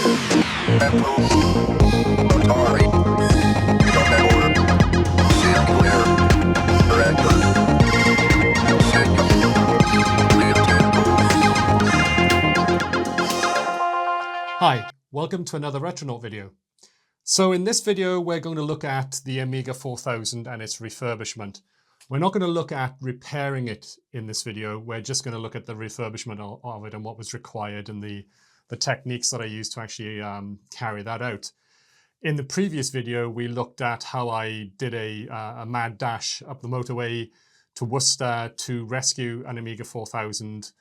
Hi, welcome to another Retronaut video. So in this video, we're going to look at the Amiga 4000 and its refurbishment. We're not going to look at repairing it in this video. We're just going to look at the refurbishment of it and what was required and the techniques that I used to actually carry that out. In the previous video, we looked at how I did a mad dash up the motorway to Worcester to rescue an Amiga 4000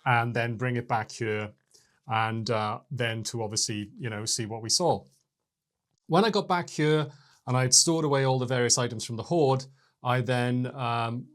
and then bring it back here and then to obviously, see what we saw. When I got back here and I'd stored away all the various items from the hoard, I then,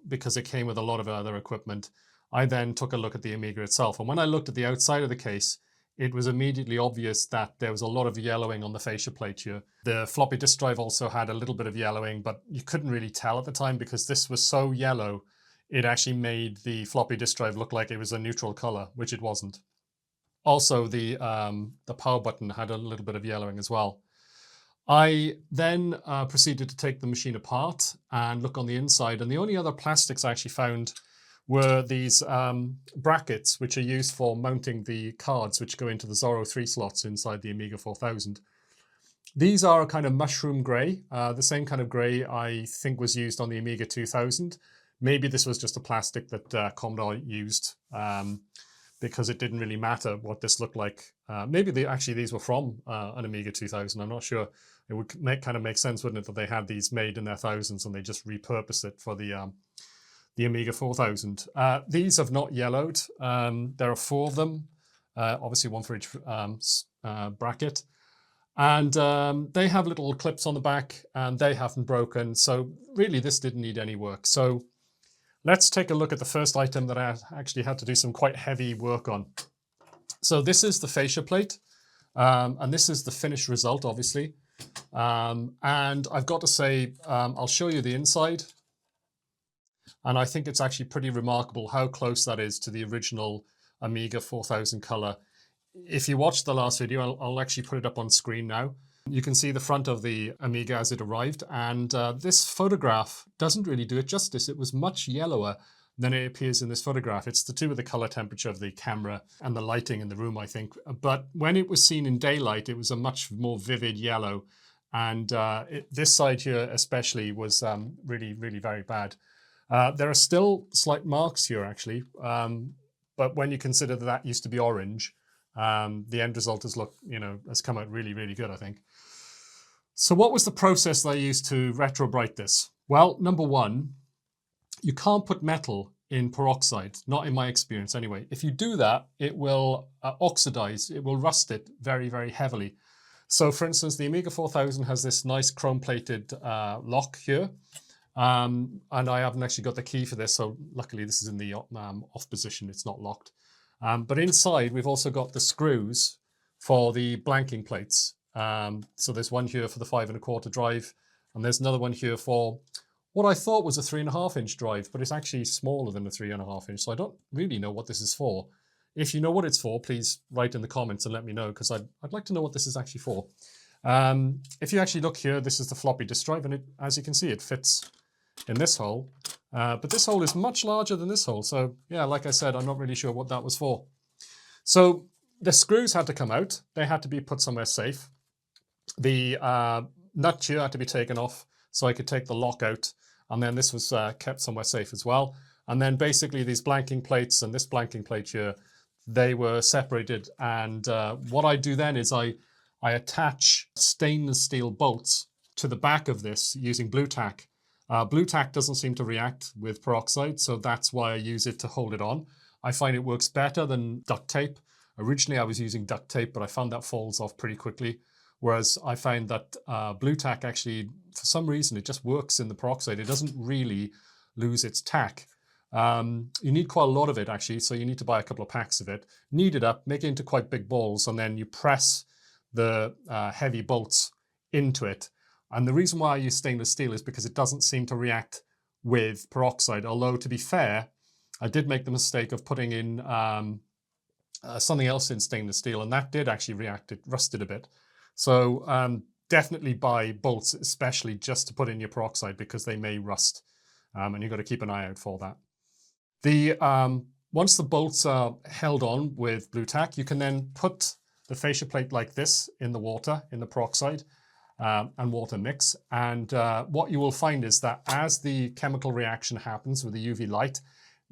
because it came with a lot of other equipment, I then took a look at the Amiga itself. And when I looked at the outside of the case, it was immediately obvious that there was a lot of yellowing on the fascia plate here. The floppy disk drive also had a little bit of yellowing, but you couldn't really tell at the time because this was so yellow, it actually made the floppy disk drive look like it was a neutral color, which it wasn't. Also, the power button had a little bit of yellowing as well. I then proceeded to take the machine apart and look on the inside. And the only other plastics I actually found were these brackets, which are used for mounting the cards, which go into the Zorro 3 slots inside the Amiga 4000. These are a kind of mushroom gray, the same kind of gray I think was used on the Amiga 2000. Maybe this was just a plastic that Commodore used. Because it didn't really matter what this looked like. Maybe these were from an Amiga 2000. I'm not sure. It would kind of make sense, wouldn't it, that they had these made in their thousands and they just repurposed it for the Amiga 4000. These have not yellowed. There are 4 of them, obviously one for each bracket. And they have little clips on the back and they haven't broken. So really this didn't need any work. So let's take a look at the first item that I actually had to do some quite heavy work on. So this is the fascia plate, and this is the finished result, obviously. And I've got to say, I'll show you the inside. And I think it's actually pretty remarkable how close that is to the original Amiga 4000 color. If you watched the last video, I'll actually put it up on screen now. You can see the front of the Amiga as it arrived, and this photograph doesn't really do it justice. It was much yellower than it appears in this photograph. It's to do with the color temperature of the camera and the lighting in the room, I think. But when it was seen in daylight, it was a much more vivid yellow. And this side here especially was really, really very bad. There are still slight marks here, actually. But when you consider that used to be orange, the end result has come out really, really good, I think. So what was the process that I used to retrobrite this? Well, number one, you can't put metal in peroxide, not in my experience anyway. If you do that, it will oxidize, it will rust it very, very heavily. So for instance, the Amiga 4000 has this nice chrome-plated lock here. And I haven't actually got the key for this, so luckily this is in the off position, it's not locked. But inside, we've also got the screws for the blanking plates. So there's one here for the 5 1/4 drive, and there's another one here for what I thought was a 3.5 inch drive, but it's actually smaller than a 3.5 inch. So I don't really know what this is for. If you know what it's for, please write in the comments and let me know, because I'd like to know what this is actually for. If you actually look here, this is the floppy disk drive, and as you can see, it fits in this hole. But this hole is much larger than this hole. So yeah, like I said, I'm not really sure what that was for. So the screws had to come out. They had to be put somewhere safe. The nut here had to be taken off so I could take the lock out. And then this was kept somewhere safe as well. And then basically these blanking plates and this blanking plate here, they were separated. And what I do then is I attach stainless steel bolts to the back of this using blue tack. Blue tack doesn't seem to react with peroxide, so that's why I use it to hold it on. I find it works better than duct tape. Originally I was using duct tape, but I found that falls off pretty quickly. Whereas I find that blue tack actually, for some reason, it just works in the peroxide. It doesn't really lose its tack. You need quite a lot of it actually, so you need to buy a couple of packs of it. Knead it up, make it into quite big balls, and then you press the heavy bolts into it. And the reason why I use stainless steel is because it doesn't seem to react with peroxide. Although, to be fair, I did make the mistake of putting in something else in stainless steel, and that did actually react. It rusted a bit. So definitely buy bolts, especially just to put in your peroxide, because they may rust, and you've got to keep an eye out for that. Once the bolts are held on with blue tack, you can then put the fascia plate like this in the water, in the peroxide and water mix. And what you will find is that as the chemical reaction happens with the UV light,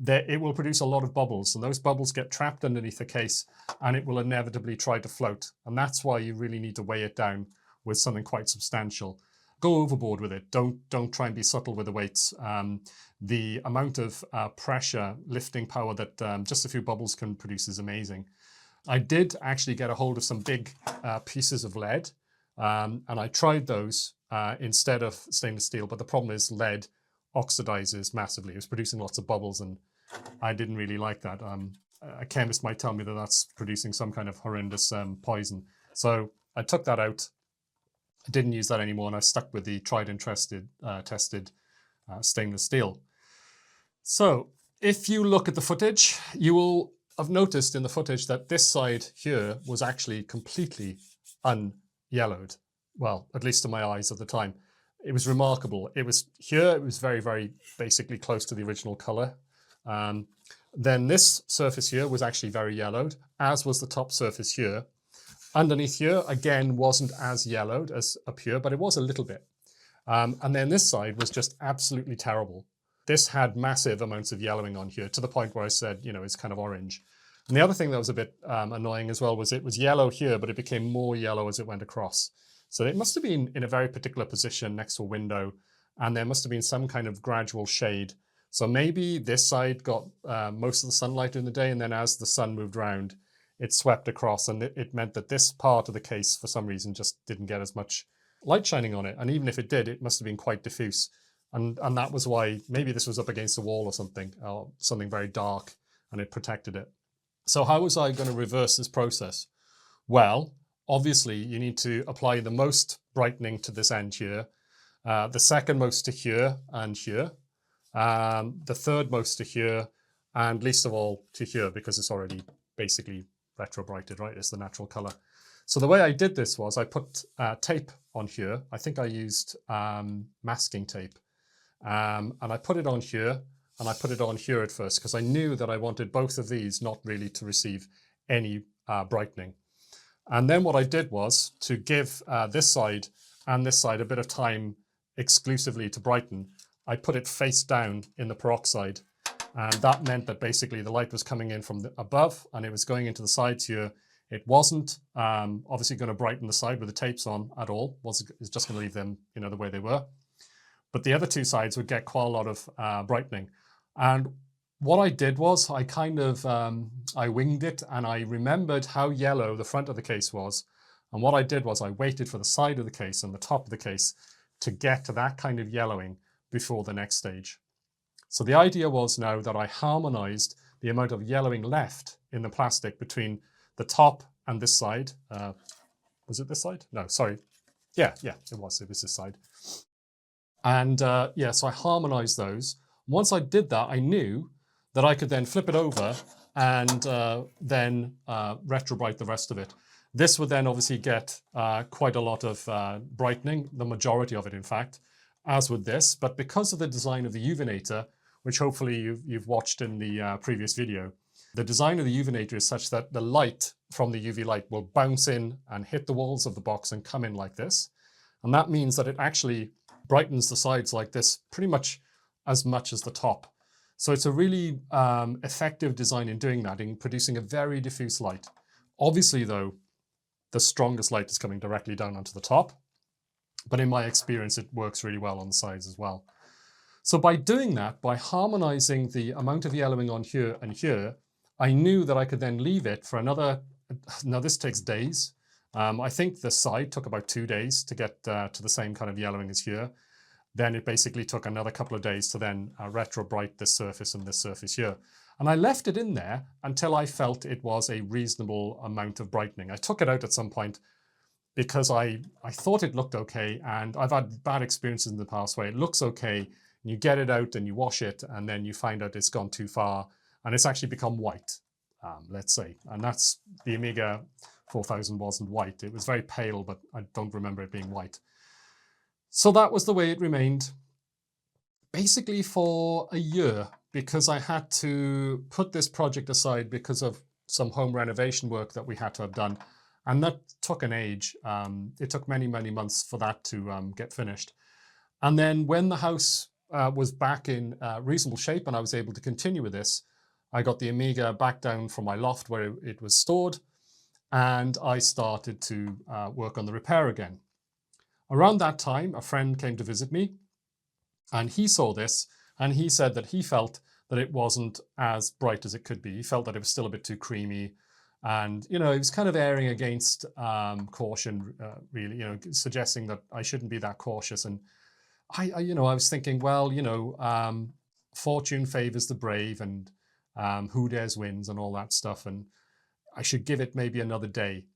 it will produce a lot of bubbles, and those bubbles get trapped underneath the case, and it will inevitably try to float. And that's why you really need to weigh it down with something quite substantial. Go overboard with it. Don't try and be subtle with the weights. The amount of pressure, lifting power that just a few bubbles can produce is amazing. I did actually get a hold of some big pieces of lead, and I tried those instead of stainless steel, but the problem is lead oxidizes massively. It was producing lots of bubbles, and I didn't really like that. A chemist might tell me that that's producing some kind of horrendous poison. So I took that out. I didn't use that anymore, and I stuck with the tried and tested stainless steel. So if you look at the footage, you will have noticed in the footage that this side here was actually completely unyellowed. Well, at least to my eyes at the time. It was remarkable. It was here, it was very, very basically close to the original color. Then this surface here was actually very yellowed, as was the top surface here. Underneath here, again, wasn't as yellowed as up here, but it was a little bit. And then this side was just absolutely terrible. This had massive amounts of yellowing on here, to the point where I said, you know, it's kind of orange. And the other thing that was a bit annoying as well was it was yellow here, but it became more yellow as it went across. So it must have been in a very particular position next to a window, and there must have been some kind of gradual shade. So maybe this side got most of the sunlight in the day, and then as the sun moved around, it swept across, and it meant that this part of the case, for some reason, just didn't get as much light shining on it. And even if it did, it must have been quite diffuse. And that was why maybe this was up against a wall or something very dark, and it protected it. So how was I going to reverse this process? Well, obviously, you need to apply the most brightening to this end here, the second most to here and here, the third most to here, and least of all to here, because it's already basically retro-brighted, right? It's the natural color. So the way I did this was I put tape on here. I think I used masking tape. And I put it on here, and I put it on here at first, because I knew that I wanted both of these not really to receive any brightening. And then what I did was to give this side and this side a bit of time exclusively to brighten. I put it face down in the peroxide, and that meant that basically the light was coming in from above and it was going into the sides here. It wasn't obviously going to brighten the side with the tapes on at all. It's just going to leave them, you know, the way they were. But the other two sides would get quite a lot of brightening. And what I did was I kind of, I winged it, and I remembered how yellow the front of the case was. And what I did was I waited for the side of the case and the top of the case to get to that kind of yellowing before the next stage. So the idea was now that I harmonized the amount of yellowing left in the plastic between the top and this side. Was it this side? No, sorry. Yeah, it was this side. And yeah, so I harmonized those. Once I did that, I knew that I could then flip it over and then retro-bright the rest of it. This would then obviously get quite a lot of brightening, the majority of it, in fact, as would this. But because of the design of the uvinator, which hopefully you've watched in the previous video, the design of the uvinator is such that the light from the UV light will bounce in and hit the walls of the box and come in like this. And that means that it actually brightens the sides like this pretty much as the top. So it's a really effective design in doing that, in producing a very diffuse light. Obviously, though, the strongest light is coming directly down onto the top. But in my experience, it works really well on the sides as well. So by doing that, by harmonizing the amount of yellowing on here and here, I knew that I could then leave it for another, now this takes days. I think the side took about 2 days to get to the same kind of yellowing as here. Then it basically took another couple of days to then retro-bright this surface and this surface here. And I left it in there until I felt it was a reasonable amount of brightening. I took it out at some point because I thought it looked okay, and I've had bad experiences in the past where it looks okay, and you get it out and you wash it, and then you find out it's gone too far, and it's actually become white. let's say. And that's, the Amiga 4000 wasn't white. It was very pale, but I don't remember it being white. So that was the way it remained, basically for a year, because I had to put this project aside because of some home renovation work that we had to have done. And that took an age. It took many, many months for that to get finished. And then when the house was back in reasonable shape and I was able to continue with this, I got the Amiga back down from my loft where it was stored, and I started to work on the repair again. Around that time, a friend came to visit me, and he saw this, and he said that he felt that it wasn't as bright as it could be. He felt that it was still a bit too creamy. And, he was kind of erring against caution, really, suggesting that I shouldn't be that cautious. And I was thinking, well, fortune favors the brave, and who dares wins, and all that stuff. And I should give it maybe another day.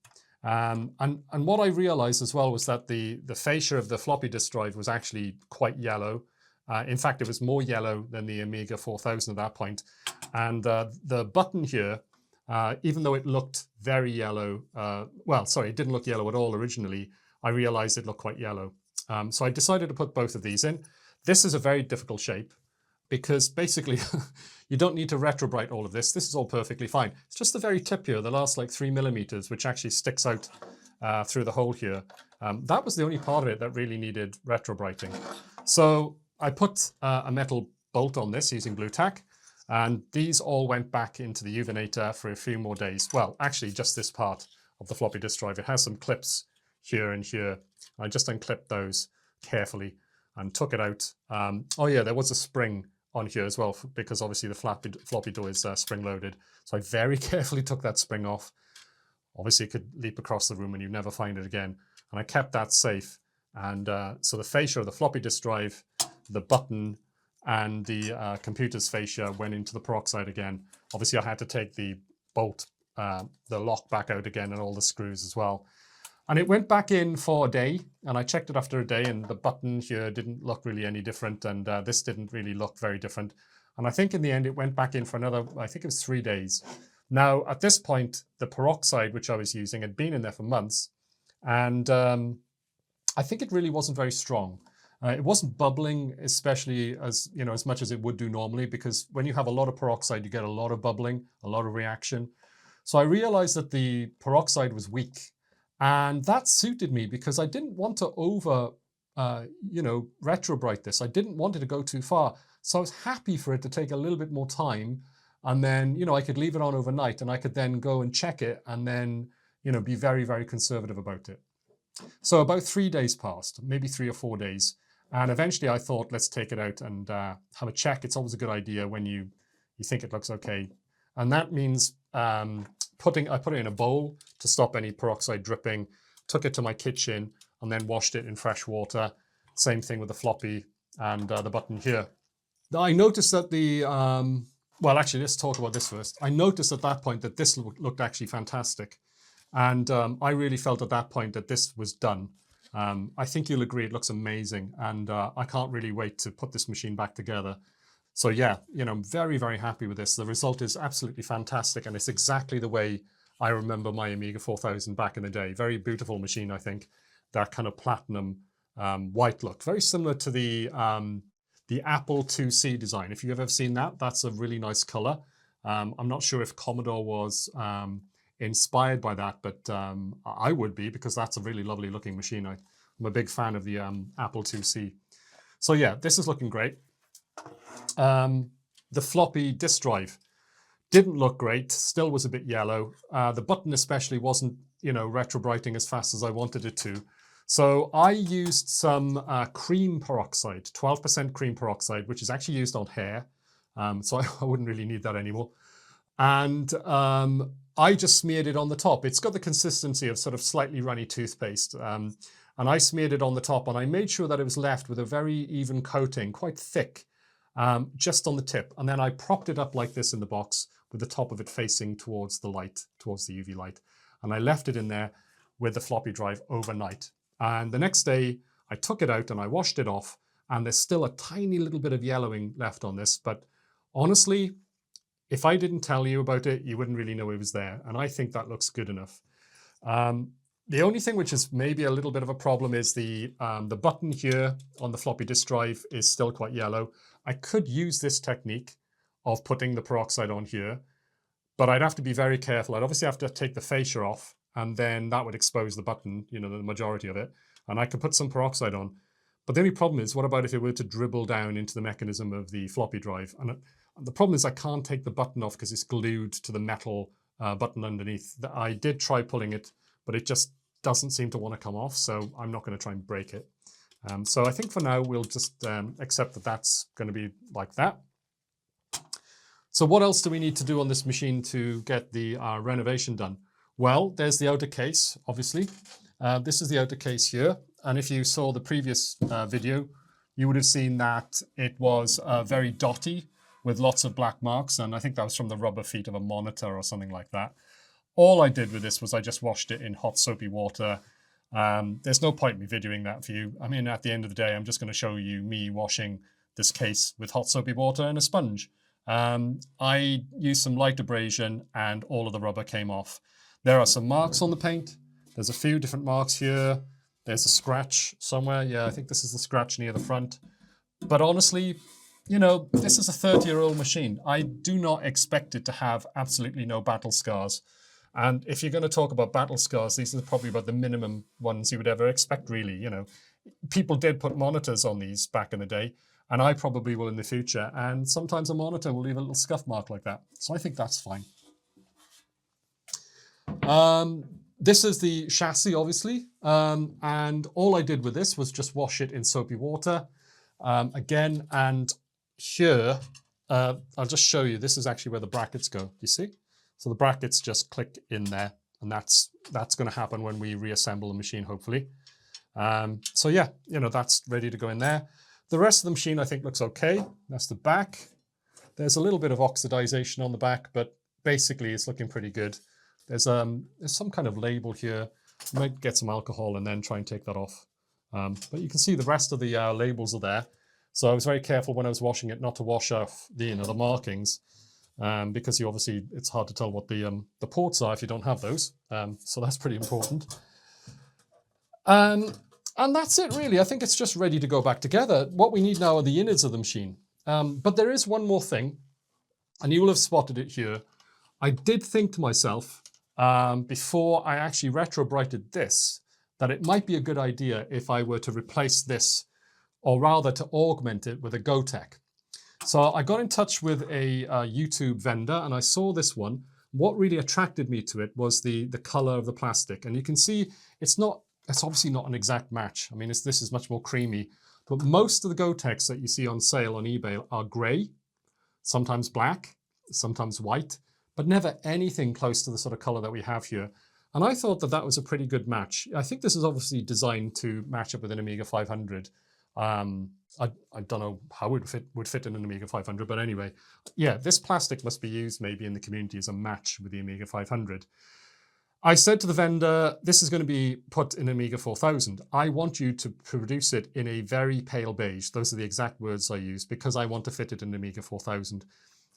And what I realized as well was that the fascia of the floppy disk drive was actually quite yellow. In fact, it was more yellow than the Amiga 4000 at that point. And the button here, even though it looked very yellow, it didn't look yellow at all originally, I realized it looked quite yellow. So I decided to put both of these in. This is a very difficult shape because basically you don't need to retrobrite all of this. This is all perfectly fine. It's just the very tip here, the last like 3 millimeters, which actually sticks out through the hole here. That was the only part of it that really needed retrobriting. So I put a metal bolt on this using blue tack, and these all went back into the Uvinator for a few more days. Well, actually just this part of the floppy disk drive. It has some clips here and here. I just unclipped those carefully and took it out. Oh yeah, there was a spring on here as well, because obviously the floppy door is spring loaded. So I very carefully took that spring off. Obviously it could leap across the room and you'd never find it again. And I kept that safe. And so the fascia of the floppy disk drive, the button, and the computer's fascia went into the peroxide again. Obviously I had to take the bolt, the lock back out again, and all the screws as well. And it went back in for a day, and I checked it after a day, and the button here didn't look really any different, and this didn't really look very different. And I think in the end it went back in for another, I think it was 3 days. Now at this point, the peroxide which I was using had been in there for months, and I think it really wasn't very strong. It wasn't bubbling, especially as much as it would do normally, because when you have a lot of peroxide, you get a lot of bubbling, a lot of reaction. So I realized that the peroxide was weak. And that suited me because I didn't want to retrobrite this. I didn't want it to go too far. So I was happy for it to take a little bit more time. And then, I could leave it on overnight, and I could then go and check it, and then, be very, very conservative about it. So about 3 days passed, maybe 3 or 4 days. And eventually I thought, let's take it out and have a check. It's always a good idea when you think it looks okay. And that means I put it in a bowl to stop any peroxide dripping, took it to my kitchen, and then washed it in fresh water. Same thing with the floppy and the button here. Now I noticed that well, actually, let's talk about this first. I noticed at that point that this looked actually fantastic. And I really felt at that point that this was done. I think you'll agree it looks amazing. And I can't really wait to put this machine back together. So yeah, I'm very, very happy with this. The result is absolutely fantastic, and it's exactly the way I remember my Amiga 4000 back in the day. Very beautiful machine, I think. That kind of platinum white look. Very similar to the Apple IIc design. If you've ever seen that, that's a really nice color. I'm not sure if Commodore was inspired by that, but I would be, because that's a really lovely looking machine. I'm a big fan of the Apple IIc. So yeah, this is looking great. The floppy disk drive didn't look great, still was a bit yellow. The button especially wasn't, retrobriting as fast as I wanted it to. So I used some cream peroxide, 12% cream peroxide, which is actually used on hair. So I wouldn't really need that anymore. And I just smeared it on the top. It's got the consistency of sort of slightly runny toothpaste. And I smeared it on the top, and I made sure that it was left with a very even coating, quite thick, just on the tip. And then I propped it up like this in the box with the top of it facing towards the light, towards the UV light. And I left it in there with the floppy drive overnight. And the next day I took it out and I washed it off, and there's still a tiny little bit of yellowing left on this. But honestly, if I didn't tell you about it, you wouldn't really know it was there. And I think that looks good enough. The only thing which is maybe a little bit of a problem is the button here on the floppy disk drive is still quite yellow. I could use this technique of putting the peroxide on here, but I'd have to be very careful. I'd obviously have to take the fascia off, and then that would expose the button, you know, the majority of it. And I could put some peroxide on. But the only problem is, what about if it were to dribble down into the mechanism of the floppy drive? And the problem is I can't take the button off because it's glued to the metal button underneath. I did try pulling it, but it just doesn't seem to want to come off, so I'm not going to try and break it. So I think for now we'll just accept that that's going to be like that. So what else do we need to do on this machine to get the renovation done? Well, there's the outer case, obviously. This is the outer case here, and if you saw the previous video, you would have seen that it was very dotty with lots of black marks, and I think that was from the rubber feet of a monitor or something like that. All I did with this was I just washed it in hot soapy water. There's no point in me videoing that for you. I mean, at the end of the day, I'm just going to show you me washing this case with hot soapy water and a sponge. I used some light abrasion and all of the rubber came off. There are some marks on the paint. There's a few different marks here. There's a scratch somewhere. Yeah, I think this is the scratch near the front. But honestly, you know, this is a 30-year-old machine. I do not expect it to have absolutely no battle scars. And if you're going to talk about battle scars, these are probably about the minimum ones you would ever expect, really. You know, people did put monitors on these back in the day, and I probably will in the future. And sometimes a monitor will leave a little scuff mark like that. So I think that's fine. This is the chassis, obviously. And all I did with this was just wash it in soapy water again. And here, I'll just show you. This is actually where the brackets go. You see? So the brackets just click in there, and that's going to happen when we reassemble the machine, hopefully. So yeah, you know, that's ready to go in there. The rest of the machine, I think, looks okay. That's the back. There's a little bit of oxidization on the back, but basically it's looking pretty good. There's some kind of label here. You might get some alcohol and then try and take that off. But you can see the rest of the labels are there. So I was very careful when I was washing it not to wash off the markings. Because it's hard to tell what the ports are if you don't have those. So that's pretty important. And that's it, really. I think it's just ready to go back together. What we need now are the innards of the machine. But there is one more thing, and you will have spotted it here. I did think to myself, before I actually retro-brighted this, that it might be a good idea if I were to replace this, or rather to augment it with a Gotek. So I got in touch with a YouTube vendor, and I saw this one. What really attracted me to it was the color of the plastic. And you can see it's obviously not an exact match. I mean, this is much more creamy. But most of the Goteks that you see on sale on eBay are gray, sometimes black, sometimes white, but never anything close to the sort of color that we have here. And I thought that that was a pretty good match. I think this is obviously designed to match up with an Amiga 500. I don't know how it would fit in an Amiga 500, but anyway, yeah, this plastic must be used maybe in the community as a match with the Amiga 500. I said to the vendor, this is going to be put in Amiga 4000. I want you to produce it in a very pale beige. Those are the exact words I used, because I want to fit it in Amiga 4000.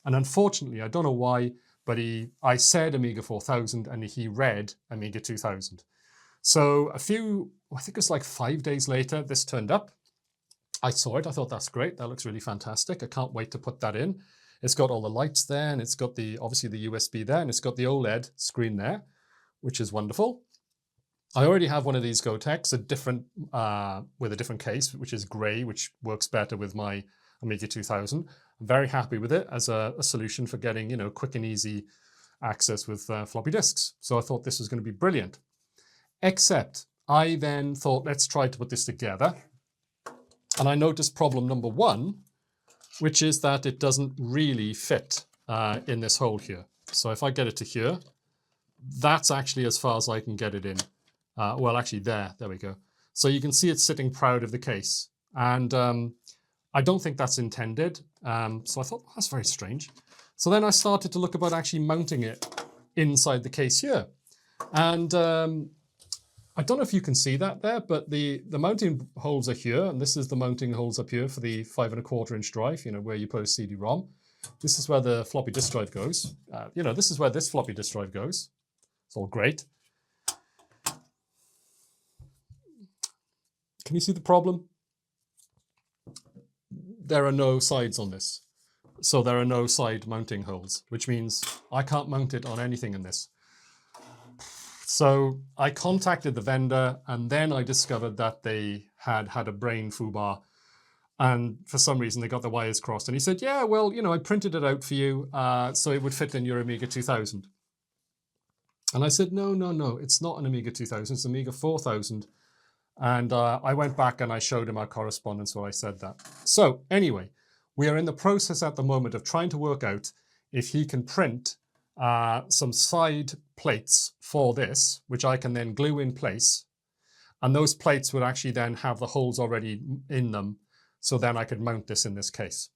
And unfortunately, I don't know why, but I said Amiga 4000 and he read Amiga 2000. So I think it was like 5 days later, this turned up. I saw it. I thought, that's great. That looks really fantastic. I can't wait to put that in. It's got all the lights there, and it's got obviously the USB there, and it's got the OLED screen there, which is wonderful. I already have one of these Goteks, with a different case, which is gray, which works better with my Amiga 2000. I'm very happy with it as a solution for getting, quick and easy access with floppy disks. So I thought this was going to be brilliant. Except I then thought, let's try to put this together. And I noticed problem number one, which is that it doesn't really fit in this hole here. So if I get it to here, that's actually as far as I can get it in. Well, actually there we go. So you can see it's sitting proud of the case. And I don't think that's intended. So I thought, well, that's very strange. So then I started to look about actually mounting it inside the case here. And I don't know if you can see that there, but the mounting holes are here, and this is the mounting holes up here for the 5¼ inch drive, where you put a CD-ROM. This is where the floppy disk drive goes. This is where this floppy disk drive goes. It's all great. Can you see the problem? There are no sides on this. So there are no side mounting holes, which means I can't mount it on anything in this. So I contacted the vendor, and then I discovered that they had a brain foobar, and for some reason they got the wires crossed. And he said, yeah, well, I printed it out for you so it would fit in your Amiga 2000. And I said, no, it's not an Amiga 2000, it's Amiga 4000. And I went back and I showed him our correspondence where I said that. So anyway, we are in the process at the moment of trying to work out if he can print some side plates for this, which I can then glue in place. And those plates would actually then have the holes already in them. So then I could mount this in this case.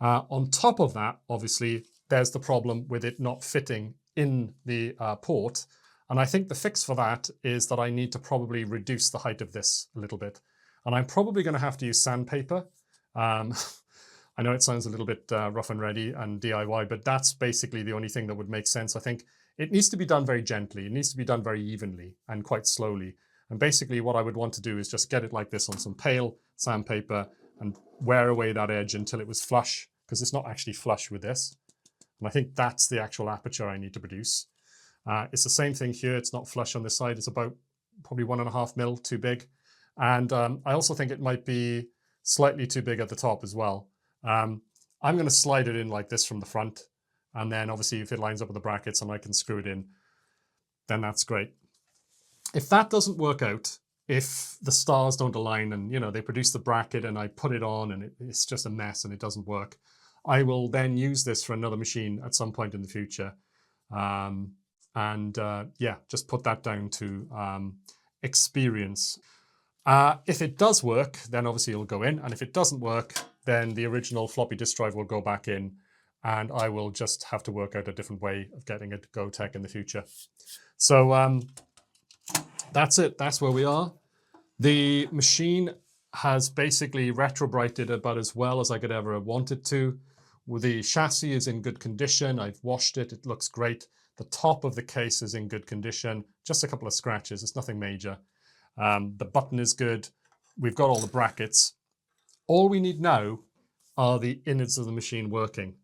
On top of that, obviously, there's the problem with it not fitting in the port. And I think the fix for that is that I need to probably reduce the height of this a little bit. And I'm probably going to have to use sandpaper. I know it sounds a little bit rough and ready and DIY, but that's basically the only thing that would make sense. I think it needs to be done very gently. It needs to be done very evenly and quite slowly. And basically what I would want to do is just get it like this on some pale sandpaper and wear away that edge until it was flush, because it's not actually flush with this. And I think that's the actual aperture I need to produce. It's the same thing here. It's not flush on this side. It's about probably 1.5 mil too big. And I also think it might be slightly too big at the top as well. I'm going to slide it in like this from the front. And then obviously if it lines up with the brackets and I can screw it in, then that's great. If that doesn't work out, if the stars don't align and, they produce the bracket and I put it on and it's just a mess and it doesn't work, I will then use this for another machine at some point in the future. Yeah, just put that down to experience. If it does work, then obviously it'll go in. And if it doesn't work, then the original floppy disk drive will go back in and I will just have to work out a different way of getting it to GoTech in the future. So that's it. That's where we are. The machine has basically retrobrighted about as well as I could ever have wanted to. The chassis is in good condition. I've washed it. It looks great. The top of the case is in good condition. Just a couple of scratches. It's nothing major. The button is good. We've got all the brackets. All we need now are the innards of the machine working.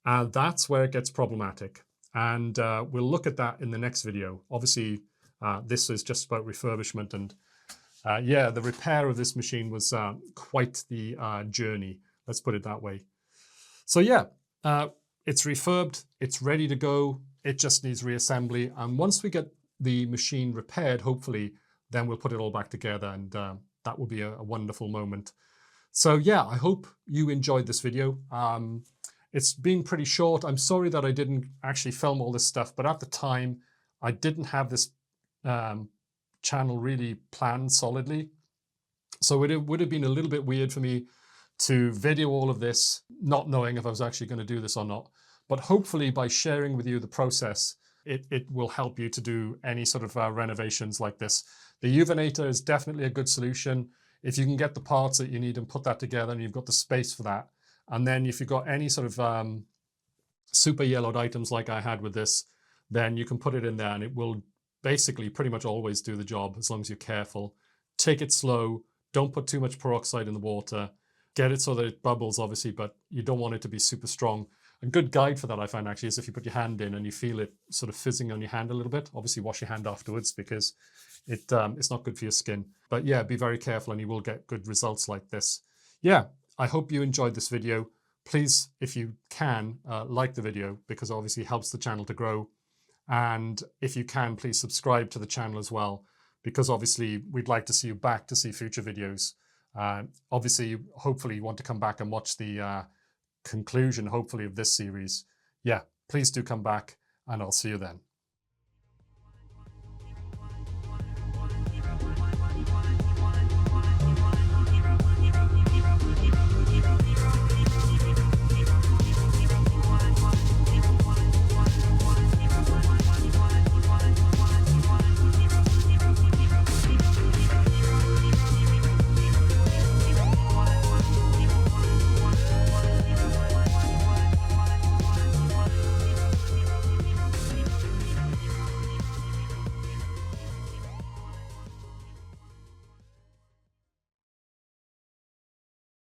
And that's where it gets problematic. And we'll look at that in the next video. Obviously, this is just about refurbishment. And yeah, the repair of this machine was quite the journey. Let's put it that way. So yeah, it's refurbed. It's ready to go. It just needs reassembly. And once we get the machine repaired, hopefully, then we'll put it all back together. And that will be a wonderful moment. So yeah, I hope you enjoyed this video. It's been pretty short. I'm sorry that I didn't actually film all this stuff, but at the time, I didn't have this channel really planned solidly. So it would have been a little bit weird for me to video all of this, not knowing if I was actually going to do this or not. But hopefully by sharing with you the process, it will help you to do any sort of renovations like this. The Uvinator is definitely a good solution. If you can get the parts that you need and put that together and you've got the space for that. And then if you've got any sort of super yellowed items like I had with this, then you can put it in there and it will basically pretty much always do the job as long as you're careful. Take it slow. Don't put too much peroxide in the water. Get it so that it bubbles, obviously, but you don't want it to be super strong. A good guide for that, I find, actually, is if you put your hand in and you feel it sort of fizzing on your hand a little bit. Obviously, wash your hand afterwards because it's not good for your skin. But yeah, be very careful and you will get good results like this. Yeah, I hope you enjoyed this video. Please, if you can, like the video because obviously it helps the channel to grow. And if you can, please subscribe to the channel as well because obviously we'd like to see you back to see future videos. Obviously, hopefully you want to come back and watch the conclusion, hopefully, of this series. Yeah, please do come back and I'll see you then.